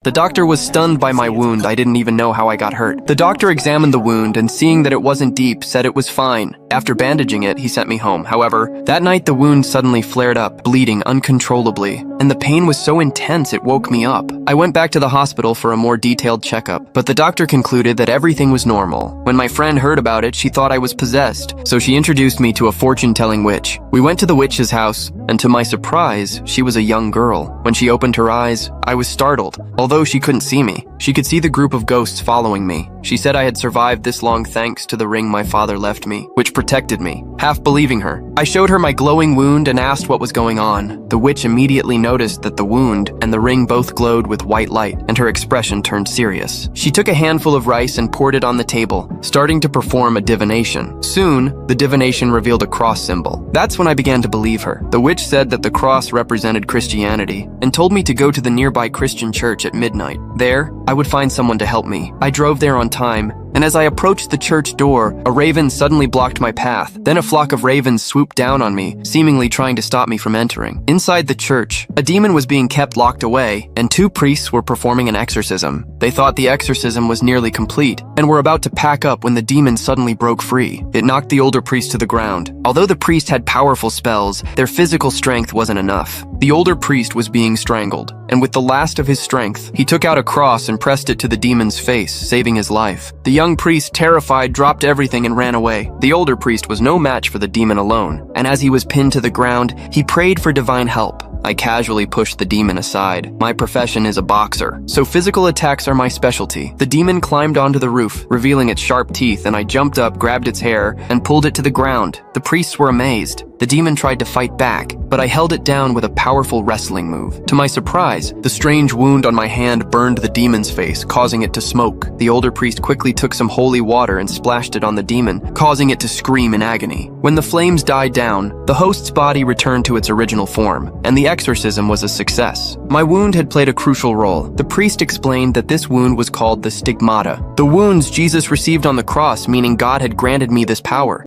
The doctor was stunned by my wound. I didn't even know how I got hurt. The doctor examined the wound and, seeing that it wasn't deep, said it was fine. After bandaging it, he sent me home. However, that night the wound suddenly flared up, bleeding uncontrollably, and the pain was so intense it woke me up. I went back to the hospital for a more detailed checkup, but the doctor concluded that everything was normal. When my friend heard about it, she thought I was possessed, so she introduced me to a fortune-telling witch. We went to the witch's house, and to my surprise, she was a young girl. When she opened her eyes, I was startled. Although she couldn't see me, she could see the group of ghosts following me. She said I had survived this long thanks to the ring my father left me, which protected me. Half believing her, I showed her my glowing wound and asked what was going on. The witch immediately noticed that the wound and the ring both glowed with white light, and her expression turned serious. She took a handful of rice and poured it on the table, starting to perform a divination. Soon, the divination revealed a cross symbol. That's when I began to believe her. The witch said that the cross represented Christianity and told me to go to the nearby Christian church at midnight. There, I would find someone to help me. I drove there on time, and as I approached the church door, a raven suddenly blocked my path. Then a flock of ravens swooped down on me, seemingly trying to stop me from entering. Inside the church, a demon was being kept locked away, and two priests were performing an exorcism. They thought the exorcism was nearly complete, and were about to pack up when the demon suddenly broke free. It knocked the older priest to the ground. Although the priest had powerful spells, their physical strength wasn't enough. The older priest was being strangled, and with the last of his strength, he took out a cross and pressed it to the demon's face, saving his life. The young priest, terrified, dropped everything and ran away. The older priest was no match for the demon alone, and as he was pinned to the ground, he prayed for divine help. I casually pushed the demon aside. My profession is a boxer, so physical attacks are my specialty. The demon climbed onto the roof, revealing its sharp teeth, and I jumped up, grabbed its hair, and pulled it to the ground. The priests were amazed. The demon tried to fight back, but I held it down with a powerful wrestling move. To my surprise, the strange wound on my hand burned the demon's face, causing it to smoke. The older priest quickly took some holy water and splashed it on the demon, causing it to scream in agony. When the flames died down, the host's body returned to its original form, and the exorcism was a success. My wound had played a crucial role. The priest explained that this wound was called the stigmata, the wounds Jesus received on the cross, meaning God had granted me this power.